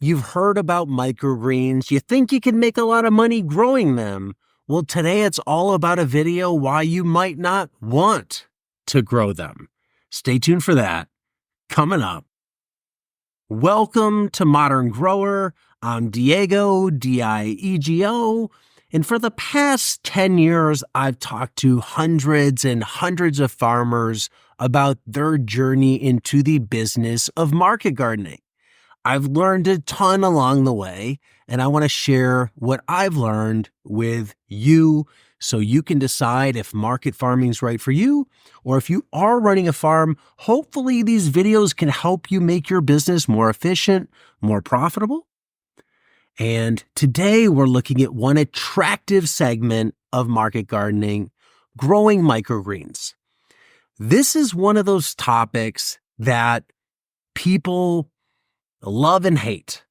You've heard about microgreens. You think you can make a lot of money growing them. Well, today it's all about a video why you might not want to grow them. Stay tuned for that. Coming up. Welcome to Modern Grower. I'm Diego, Diego, and for the past 10 years, I've talked to hundreds and hundreds of farmers about their journey into the business of market gardening. I've learned a ton along the way, and I want to share what I've learned with you so you can decide if market farming is right for you, or if you are running a farm, hopefully these videos can help you make your business more efficient, more profitable. And today we're looking at one attractive segment of market gardening, growing microgreens. This is one of those topics that people love and hate.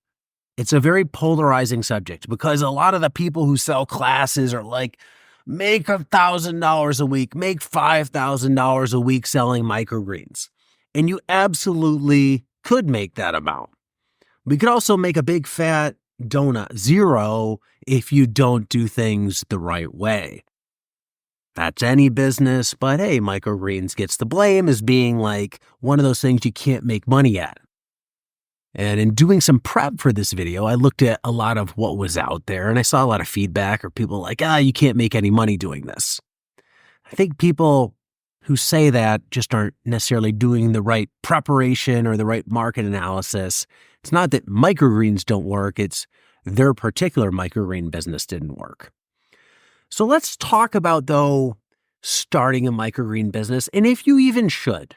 It's a very polarizing subject because a lot of the people who sell classes are like, make $1,000 a week, make $5,000 a week selling microgreens. And you absolutely could make that amount. We could also make a big fat donut zero if you don't do things the right way. That's any business, but hey, microgreens gets the blame as being like one of those things you can't make money at. And in doing some prep for this video, I looked at a lot of what was out there and I saw a lot of feedback or people like, you can't make any money doing this. I think people who say that just aren't necessarily doing the right preparation or the right market analysis. It's not that microgreens don't work, it's their particular microgreen business didn't work. So let's talk about, though, starting a microgreen business and if you even should.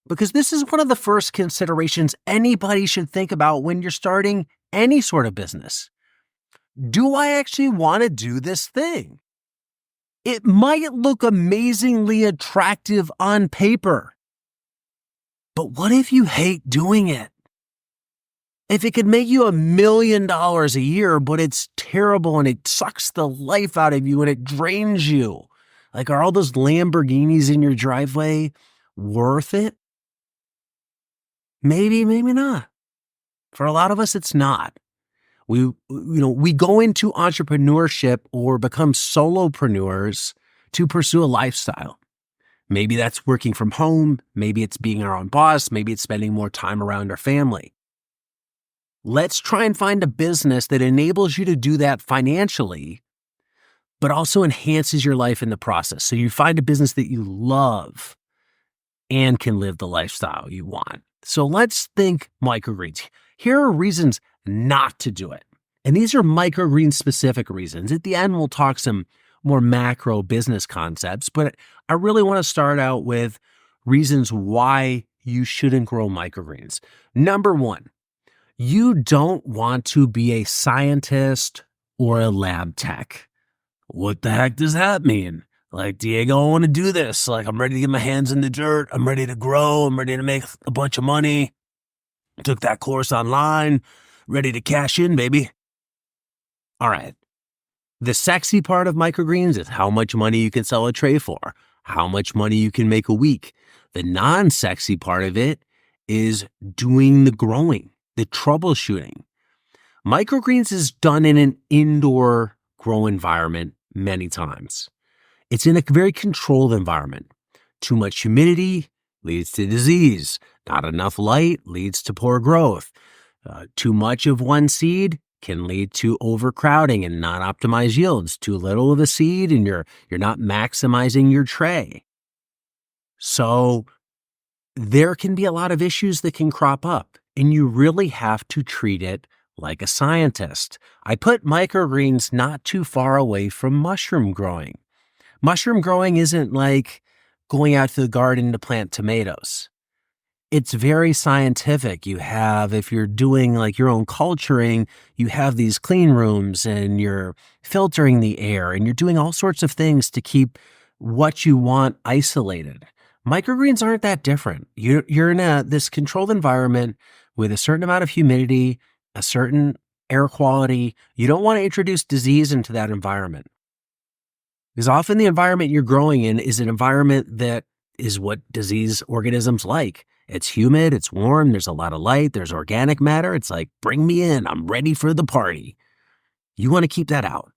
Because this is one of the first considerations anybody should think about when you're starting any sort of business. Do I actually want to do this thing? It might look amazingly attractive on paper, but what if you hate doing it? If it could make you $1 million a year, but it's terrible and it sucks the life out of you and it drains you, like are all those Lamborghinis in your driveway worth it? Maybe, maybe not. For a lot of us, it's not. We go into entrepreneurship or become solopreneurs to pursue a lifestyle. Maybe that's working from home. Maybe it's being our own boss. Maybe it's spending more time around our family. Let's try and find a business that enables you to do that financially, but also enhances your life in the process. So you find a business that you love and can live the lifestyle you want. So let's think microgreens. Here are reasons not to do it. And these are microgreen specific reasons. At the end, we'll talk some more macro business concepts, but I really want to start out with reasons why you shouldn't grow microgreens. Number one, you don't want to be a scientist or a lab tech. What the heck does that mean? Like, Diego, I want to do this. Like, I'm ready to get my hands in the dirt. I'm ready to grow. I'm ready to make a bunch of money. Took that course online. Ready to cash in, baby. All right. The sexy part of microgreens is how much money you can sell a tray for, how much money you can make a week. The non-sexy part of it is doing the growing, the troubleshooting. Microgreens is done in an indoor grow environment many times. It's in a very controlled environment. Too much humidity leads to disease. Not enough light leads to poor growth. Too much of one seed can lead to overcrowding and not optimized yields. Too little of a seed and you're not maximizing your tray. So there can be a lot of issues that can crop up, and you really have to treat it like a scientist. I put microgreens not too far away from mushroom growing. Mushroom growing isn't like going out to the garden to plant tomatoes. It's very scientific. You have, if you're doing like your own culturing, you have these clean rooms and you're filtering the air and you're doing all sorts of things to keep what you want isolated. Microgreens aren't that different. You're in this controlled environment with a certain amount of humidity, a certain air quality. You don't want to introduce disease into that environment. Because often the environment you're growing in is an environment that is what disease organisms like. It's humid, it's warm, there's a lot of light, there's organic matter. It's like, bring me in, I'm ready for the party. You want to keep that out.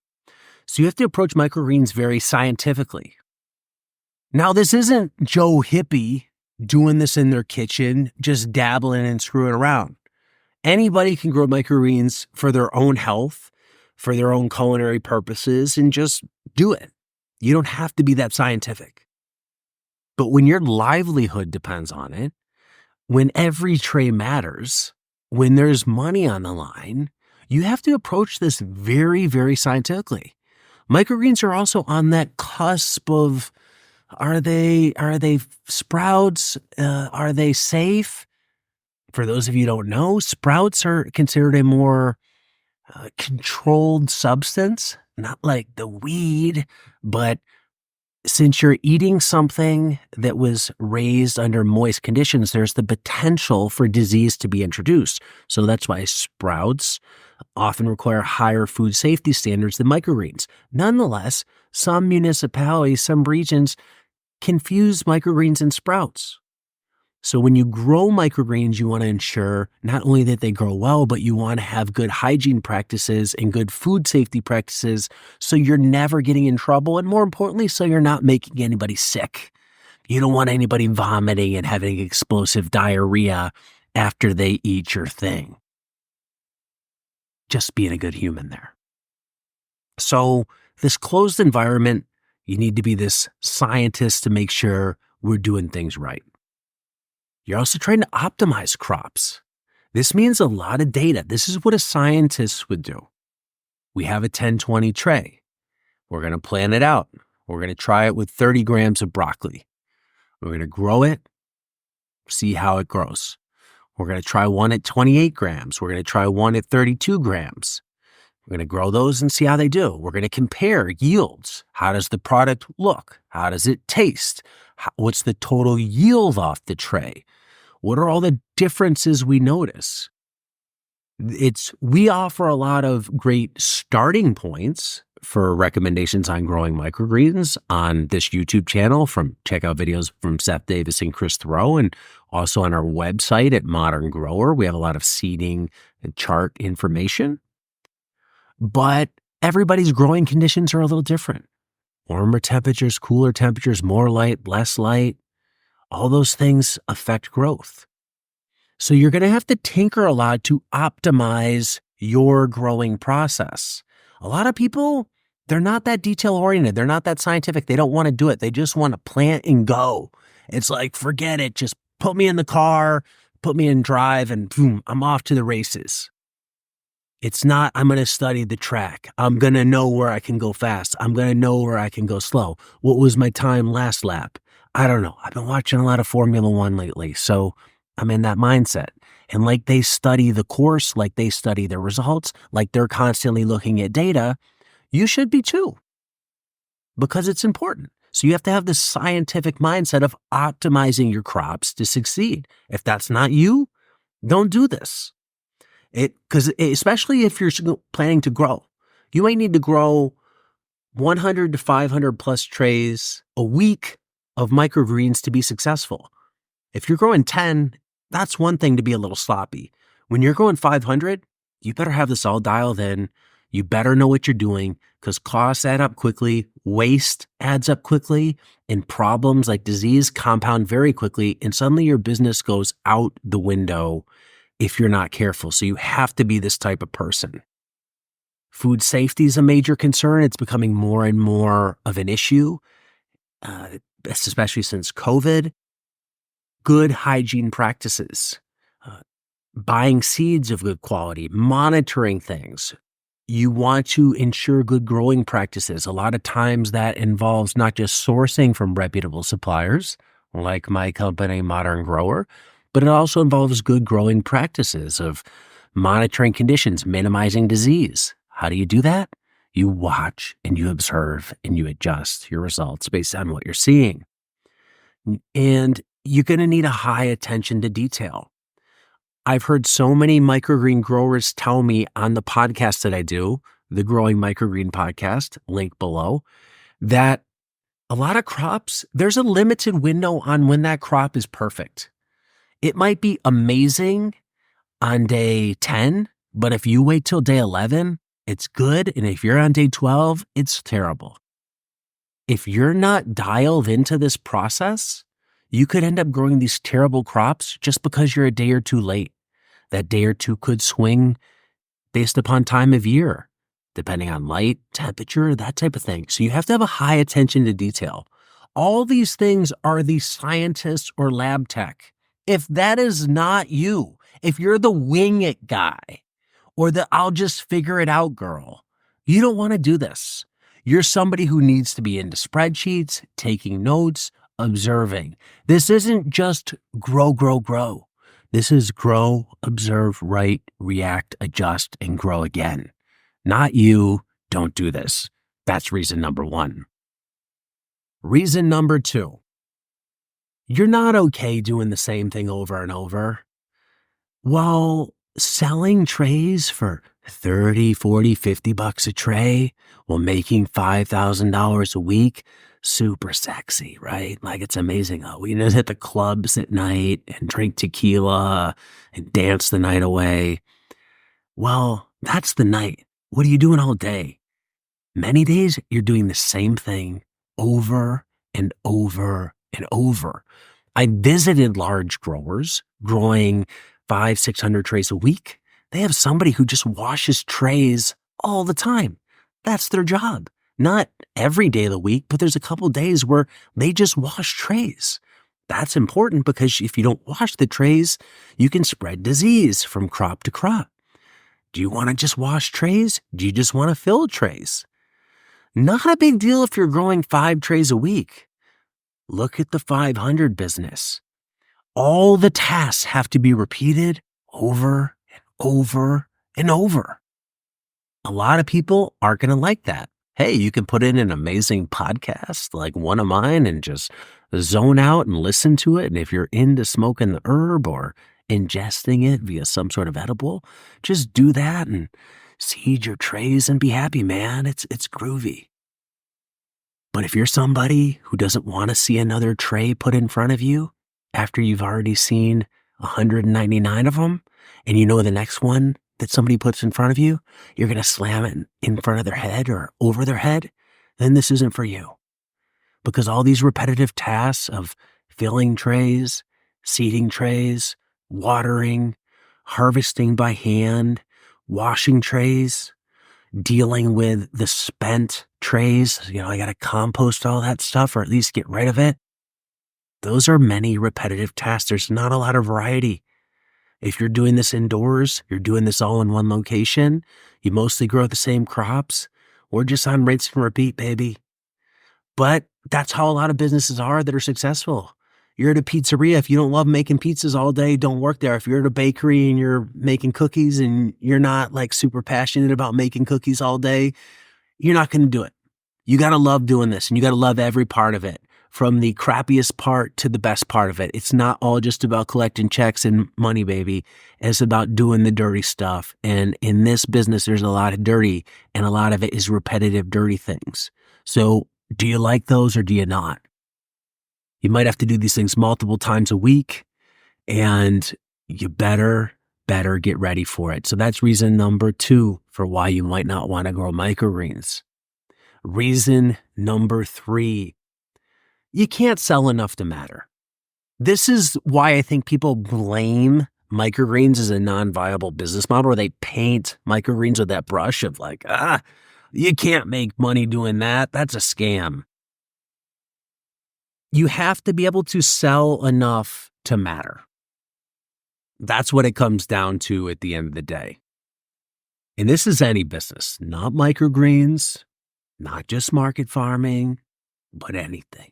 So you have to approach microgreens very scientifically. Now, this isn't Joe Hippie doing this in their kitchen, just dabbling and screwing around. Anybody can grow microgreens for their own health, for their own culinary purposes, and just do it. You don't have to be that scientific. But when your livelihood depends on it, when every tray matters, when there's money on the line, you have to approach this very, very scientifically. Microgreens are also on that cusp of, are they sprouts? Are they safe? For those of you who don't know, sprouts are considered a more controlled substance, not like the weed, but since you're eating something that was raised under moist conditions, there's the potential for disease to be introduced. So that's why sprouts often require higher food safety standards than microgreens. Nonetheless, some municipalities, some regions confuse microgreens and sprouts. So when you grow microgreens, you want to ensure not only that they grow well, but you want to have good hygiene practices and good food safety practices so you're never getting in trouble, and more importantly, so you're not making anybody sick. You don't want anybody vomiting and having explosive diarrhea after they eat your thing. Just being a good human there. So this closed environment, you need to be this scientist to make sure we're doing things right. You're also trying to optimize crops. This means a lot of data. This is what a scientist would do. We have a 10-20 tray. We're going to plan it out. We're going to try it with 30 grams of broccoli. We're going to grow it, see how it grows. We're going to try one at 28 grams. We're going to try one at 32 grams. We're going to grow those and see how they do. We're going to compare yields. How does the product look? How does it taste? What's the total yield off the tray? What are all the differences we notice? We offer a lot of great starting points for recommendations on growing microgreens on this YouTube channel. Check out videos from Seth Davis and Chris Thoreau, and also on our website at Modern Grower. We have a lot of seeding and chart information. But everybody's growing conditions are a little different. Warmer temperatures, cooler temperatures, more light, less light. All those things affect growth. So you're going to have to tinker a lot to optimize your growing process. A lot of people, they're not that detail-oriented. They're not that scientific. They don't want to do it. They just want to plant and go. It's like, forget it. Just put me in the car, put me in drive, and boom, I'm off to the races. It's not, I'm going to study the track. I'm going to know where I can go fast. I'm going to know where I can go slow. What was my time last lap? I don't know. I've been watching a lot of Formula One lately, so I'm in that mindset. And like they study the course, like they study their results, like they're constantly looking at data, you should be too, because it's important. So you have to have this scientific mindset of optimizing your crops to succeed. If that's not you, don't do this. Because especially if you're planning to grow, you might need to grow 100 to 500 plus trays a week of microgreens to be successful. If you're growing 10, that's one thing to be a little sloppy. When you're growing 500, you better have this all dialed in. You better know what you're doing, because costs add up quickly, waste adds up quickly, and problems like disease compound very quickly, and suddenly your business goes out the window if you're not careful. So you have to be this type of person. Food safety is a major concern. It's becoming more and more of an issue, especially since COVID. Good hygiene practices, buying seeds of good quality, monitoring things. You want to ensure good growing practices. A lot of times that involves not just sourcing from reputable suppliers, like my company, Modern Grower, but it also involves good growing practices of monitoring conditions, minimizing disease. How do you do that? You watch and you observe and you adjust your results based on what you're seeing. And you're going to need a high attention to detail. I've heard so many microgreen growers tell me on the podcast that I do, the Growing Microgreen podcast, link below, that a lot of crops, there's a limited window on when that crop is perfect. It might be amazing on day 10, but if you wait till day 11, it's good. And if you're on day 12, it's terrible. If you're not dialed into this process, you could end up growing these terrible crops just because you're a day or two late. That day or two could swing based upon time of year, depending on light, temperature, that type of thing. So you have to have a high attention to detail. All these things are the scientist or lab tech. If that is not you, if you're the wing it guy or the I'll just figure it out girl, you don't want to do this. You're somebody who needs to be into spreadsheets, taking notes, observing. This isn't just grow, grow, grow. This is grow, observe, write, react, adjust, and grow again. Not you, don't do this. That's reason number 1. Reason number 2, you're not okay doing the same thing over and over. Well, selling trays for $30, $40, $50 a tray while making $5,000 a week, super sexy, right? Like it's amazing. Oh, we just hit the clubs at night and drink tequila and dance the night away. Well, that's the night. What are you doing all day? Many days you're doing the same thing over and over and over. I visited large growers growing 500, 600 trays a week. They have somebody who just washes trays all the time. That's their job. Not every day of the week, but there's a couple days where they just wash trays. That's important because if you don't wash the trays, you can spread disease from crop to crop. Do you want to just wash trays? Do you just want to fill trays? Not a big deal if you're growing 5 trays a week. Look at the 500 business. All the tasks have to be repeated over and over and over. A lot of people aren't going to like that. Hey, you can put in an amazing podcast like one of mine and just zone out and listen to it. And if you're into smoking the herb or ingesting it via some sort of edible, just do that and seed your trays and be happy, man. It's groovy. But if you're somebody who doesn't want to see another tray put in front of you after you've already seen 199 of them, and you know the next one that somebody puts in front of you, you're going to slam it in front of their head or over their head, then this isn't for you. Because all these repetitive tasks of filling trays, seeding trays, watering, harvesting by hand, washing trays, dealing with the spent trays, I got to compost all that stuff or at least get rid of it. Those are many repetitive tasks. There's not a lot of variety. If you're doing this indoors, you're doing this all in one location, you mostly grow the same crops, we're just on rinse and repeat, baby. But that's how a lot of businesses are that are successful. You're at a pizzeria. If you don't love making pizzas all day, don't work there. If you're at a bakery and you're making cookies and you're not like super passionate about making cookies all day, you're not going to do it. You got to love doing this and you got to love every part of it, from the crappiest part to the best part of it. It's not all just about collecting checks and money, baby. It's about doing the dirty stuff. And in this business, there's a lot of dirty and a lot of it is repetitive, dirty things. So do you like those or do you not? You might have to do these things multiple times a week and you better get ready for it. So that's reason number 2 for why you might not want to grow microgreens. Reason number 3, you can't sell enough to matter. This is why I think people blame microgreens as a non-viable business model, or they paint microgreens with that brush of like, you can't make money doing that. That's a scam. You have to be able to sell enough to matter. That's what it comes down to at the end of the day. And this is any business, not microgreens, not just market farming, but anything.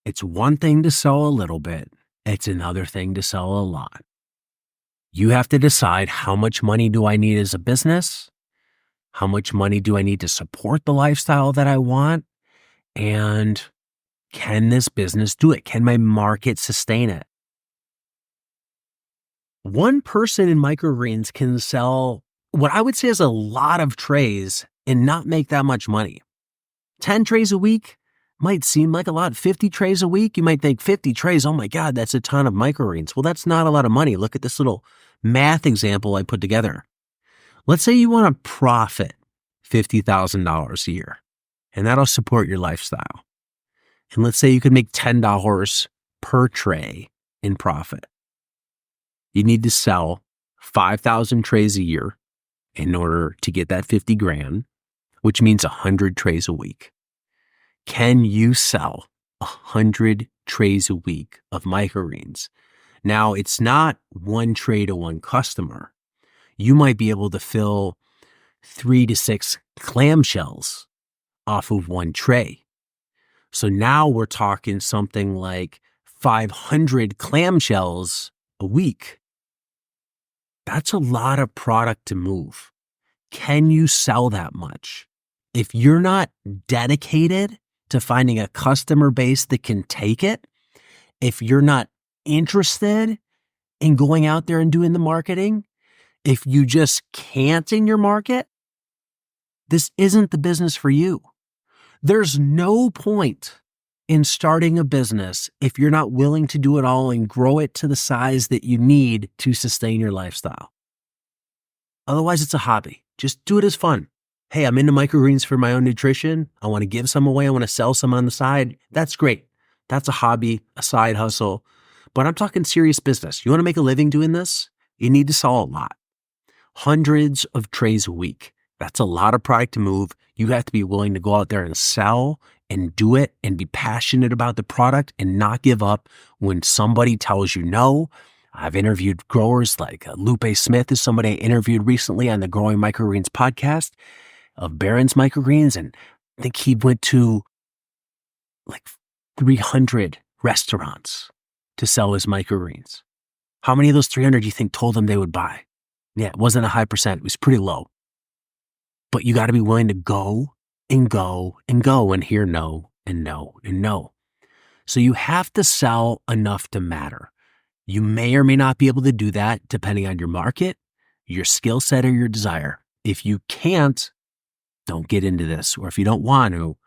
It's one thing to sell a little bit. It's another thing to sell a lot. You have to decide, how much money do I need as a business? How much money do I need to support the lifestyle that I want? And can this business do it? Can my market sustain it? One person in microgreens can sell what I would say is a lot of trays and not make that much money. 10 trays a week Might seem like a lot, 50 trays a week. You might think 50 trays, oh my God, that's a ton of microgreens. Well, that's not a lot of money. Look at this little math example I put together. Let's say you want to profit $50,000 a year, and that'll support your lifestyle. And let's say you could make $10 per tray in profit. You need to sell 5,000 trays a year in order to get that 50 grand, which means 100 trays a week. Can you sell 100 trays a week of microgreens? Now, it's not one tray to one customer. You might be able to fill 3 to 6 clamshells off of one tray. So now we're talking something like 500 clamshells a week. That's a lot of product to move. Can you sell that much? If you're not dedicated to finding a customer base that can take it, if you're not interested in going out there and doing the marketing, if you just can't in your market, this isn't the business for you. There's no point in starting a business if you're not willing to do it all and grow it to the size that you need to sustain your lifestyle. Otherwise, it's a hobby. Just do it as fun. Hey, I'm into microgreens for my own nutrition. I want to give some away. I want to sell some on the side. That's great. That's a hobby, a side hustle. But I'm talking serious business. You want to make a living doing this? You need to sell a lot. Hundreds of trays a week. That's a lot of product to move. You have to be willing to go out there and sell and do it and be passionate about the product and not give up when somebody tells you no. I've interviewed growers like Lupe Smith is somebody I interviewed recently on the Growing Microgreens podcast of Barron's Microgreens. And I think he went to like 300 restaurants to sell his microgreens. How many of those 300 do you think told him they would buy? Yeah, it wasn't a high percent. It was pretty low. But you got to be willing to go and go and go and hear no and no and no. So you have to sell enough to matter. You may or may not be able to do that depending on your market, your skill set, or your desire. If you can't, don't get into this. Or if you don't want to,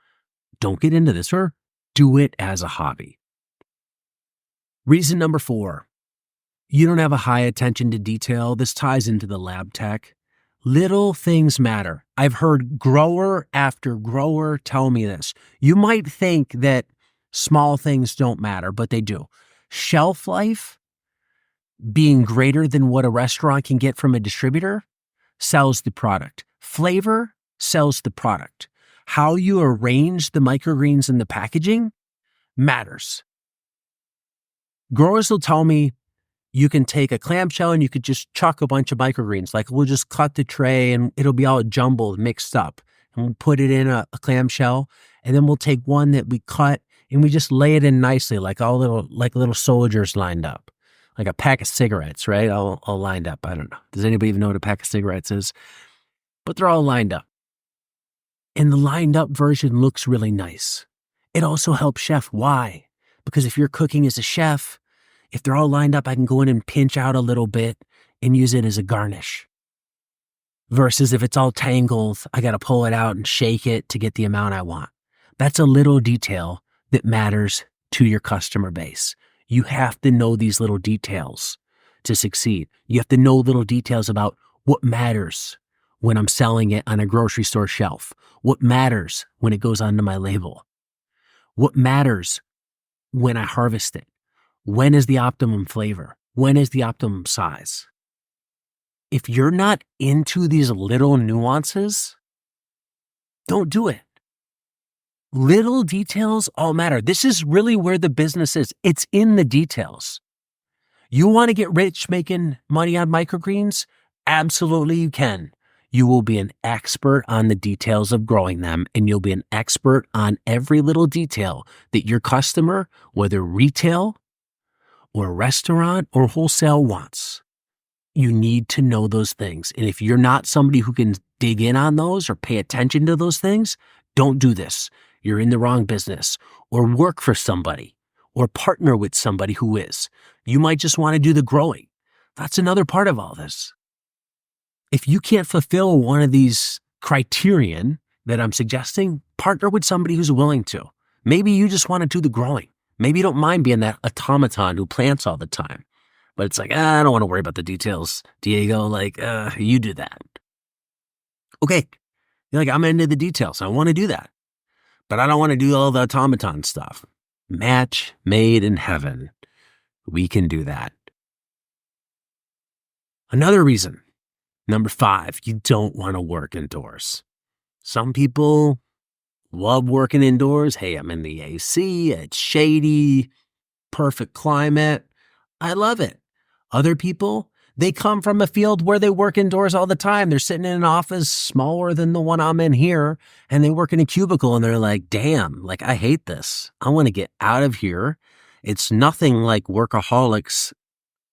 don't get into this or do it as a hobby. Reason number 4, you don't have a high attention to detail. This ties into the lab tech. Little things matter. I've heard grower after grower tell me this. You might think that small things don't matter, but they do. Shelf life being greater than what a restaurant can get from a distributor sells the product. Flavor sells the product. How you arrange the microgreens in the packaging matters. Growers will tell me you can take a clamshell and you could just chuck a bunch of microgreens. Like we'll just cut the tray and it'll be all jumbled, mixed up. And we'll put it in a clamshell. And then we'll take one that we cut and we just lay it in nicely, like little soldiers lined up. Like a pack of cigarettes, right? All lined up. I don't know. Does anybody even know what a pack of cigarettes is? But they're all lined up. And the lined up version looks really nice. It also helps chef. Why? Because if you're cooking as a chef, if they're all lined up, I can go in and pinch out a little bit and use it as a garnish. Versus if it's all tangled, I got to pull it out and shake it to get the amount I want. That's a little detail that matters to your customer base. You have to know these little details to succeed. You have to know little details about what matters when I'm selling it on a grocery store shelf. What matters when it goes onto my label? What matters when I harvest it? When is the optimum flavor? When is the optimum size? If you're not into these little nuances, don't do it. Little details all matter. This is really where the business is. It's in the details. You want to get rich making money on microgreens? Absolutely you can. You will be an expert on the details of growing them, and you'll be an expert on every little detail that your customer, whether retail or restaurant or wholesale, wants. You need to know those things. And if you're not somebody who can dig in on those or pay attention to those things, don't do this. You're in the wrong business. Or work for somebody or partner with somebody who is. You might just want to do the growing. That's another part of all this. If you can't fulfill one of these criterion that I'm suggesting, partner with somebody who's willing to. Maybe you just want to do the growing. Maybe you don't mind being that automaton who plants all the time. But it's like, I don't want to worry about the details, Diego. Like, you do that. Okay. You're like, I'm into the details. I want to do that. But I don't want to do all the automaton stuff. Match made in heaven. We can do that. Another reason, number 5, you don't want to work indoors. Some people love working indoors. Hey, I'm in the AC. It's shady, perfect climate. I love it. Other people, they come from a field where they work indoors all the time. They're sitting in an office smaller than the one I'm in here, and they work in a cubicle, and they're like, damn, like, I hate this. I want to get out of here. It's nothing like workaholics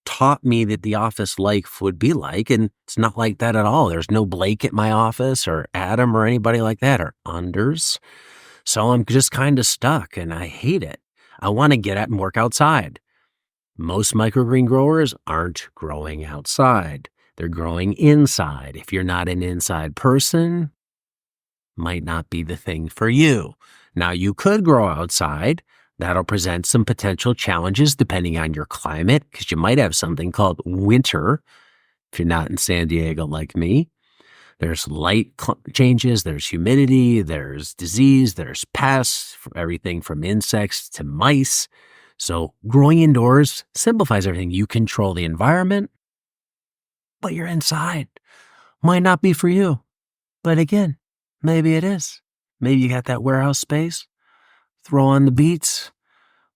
taught me that the office life would be like, and it's not like that at all. There's no Blake at my office or Adam or anybody like that, or Anders. So I'm just kind of stuck, and I hate it. I want to get out and work outside. Most microgreen growers aren't growing outside. They're growing inside. If you're not an inside person, might not be the thing for you. Now, you could grow outside. That'll present some potential challenges depending on your climate, because you might have something called winter if you're not in San Diego like me. There's light changes, there's humidity, there's disease, there's pests, everything from insects to mice. So growing indoors simplifies everything. You control the environment, but you're inside. Might not be for you. But again, maybe it is. Maybe you got that warehouse space, throw on the beats,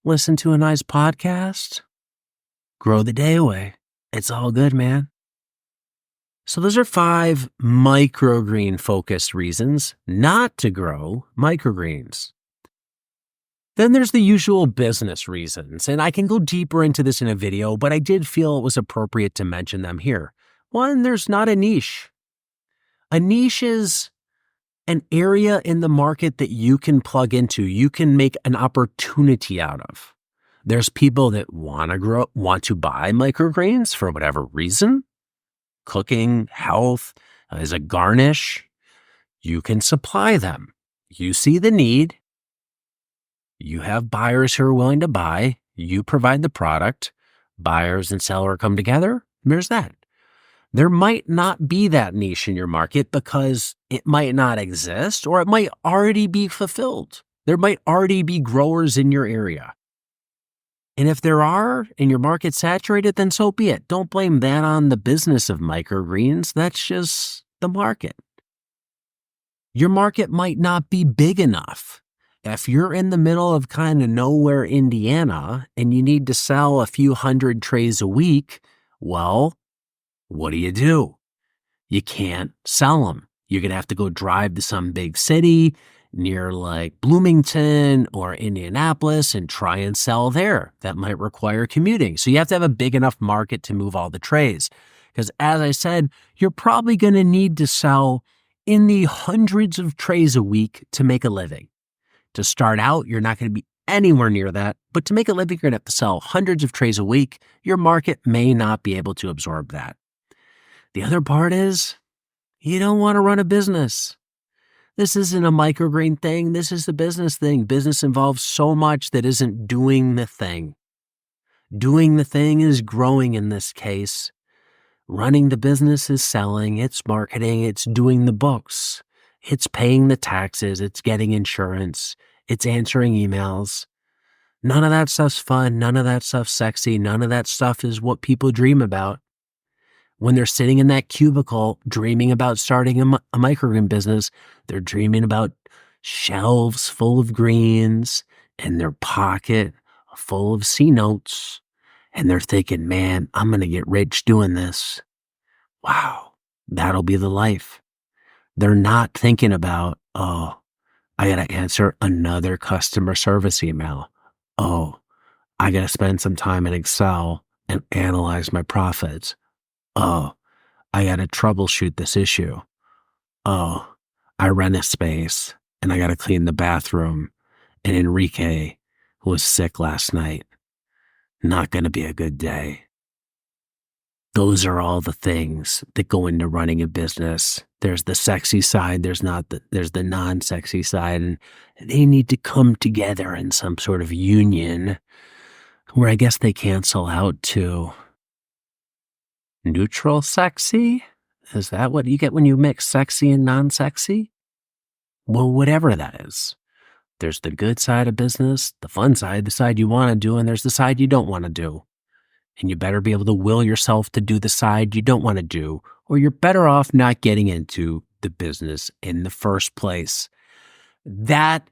listen to a nice podcast, grow the day away. It's all good, man. So those are 5 microgreen focused reasons not to grow microgreens. Then there's the usual business reasons, and I can go deeper into this in a video, but I did feel it was appropriate to mention them here. 1, there's not a niche. A niche is an area in the market that you can plug into, you can make an opportunity out of. There's people that want to buy microgreens for whatever reason. Cooking, health, as a garnish. You can supply them. You see the need. You have buyers who are willing to buy. You provide the product. Buyers and seller come together. There's that. There might not be that niche in your market because it might not exist, or it might already be fulfilled. There might already be growers in your area. And if there are, and your market's saturated, then so be it. Don't blame that on the business of microgreens. That's just the market. Your market might not be big enough. If you're in the middle of kind of nowhere, Indiana, and you need to sell a few hundred trays a week, well, what do? You can't sell them. You're going to have to go drive to some big city near like Bloomington or Indianapolis and try and sell there. That might require commuting. So you have to have a big enough market to move all the trays. Because as I said, you're probably going to need to sell in the hundreds of trays a week to make a living. To start out, you're not going to be anywhere near that. But to make a living, you're going to have to sell hundreds of trays a week. Your market may not be able to absorb that. The other part is you don't want to run a business. This isn't a microgreen thing. This is the business thing. Business involves so much that isn't doing the thing. Doing the thing is growing in this case. Running the business is selling, it's marketing, it's doing the books. It's paying the taxes, it's getting insurance, it's answering emails. None of that stuff's fun. None of that stuff's sexy. None of that stuff is what people dream about. When they're sitting in that cubicle dreaming about starting a microgreen business, they're dreaming about shelves full of greens and their pocket full of C notes. And they're thinking, man, I'm going to get rich doing this. Wow, that'll be the life. They're not thinking about, oh, I got to answer another customer service email. Oh, I got to spend some time in Excel and analyze my profits. Oh, I got to troubleshoot this issue. Oh, I rent a space and I got to clean the bathroom. And Enrique was sick last night. Not going to be a good day. Those are all the things that go into running a business. There's the sexy side, there's the non-sexy side, and they need to come together in some sort of union where I guess they cancel out to neutral sexy? Is that what you get when you mix sexy and non-sexy? Well, whatever that is. There's the good side of business, the fun side, the side you want to do, and there's the side you don't want to do. And you better be able to will yourself to do the side you don't want to do, or you're better off not getting into the business in the first place. That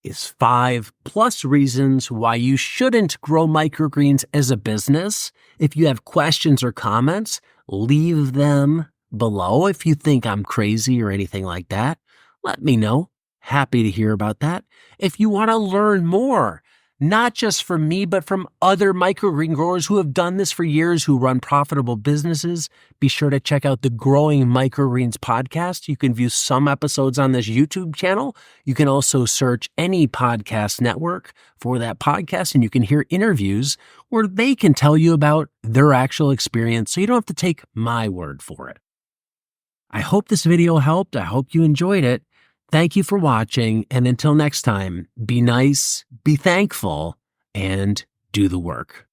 is 5+ reasons why you shouldn't grow microgreens as a business. If you have questions or comments, leave them below. If you think I'm crazy or anything like that, let me know. Happy to hear about that. If you want to learn more, not just from me, but from other microgreen growers who have done this for years, who run profitable businesses, be sure to check out the Growing Microgreens podcast. You can view some episodes on this YouTube channel. You can also search any podcast network for that podcast, and you can hear interviews where they can tell you about their actual experience, so you don't have to take my word for it. I hope this video helped. I hope you enjoyed it. Thank you for watching, and until next time, be nice, be thankful, and do the work.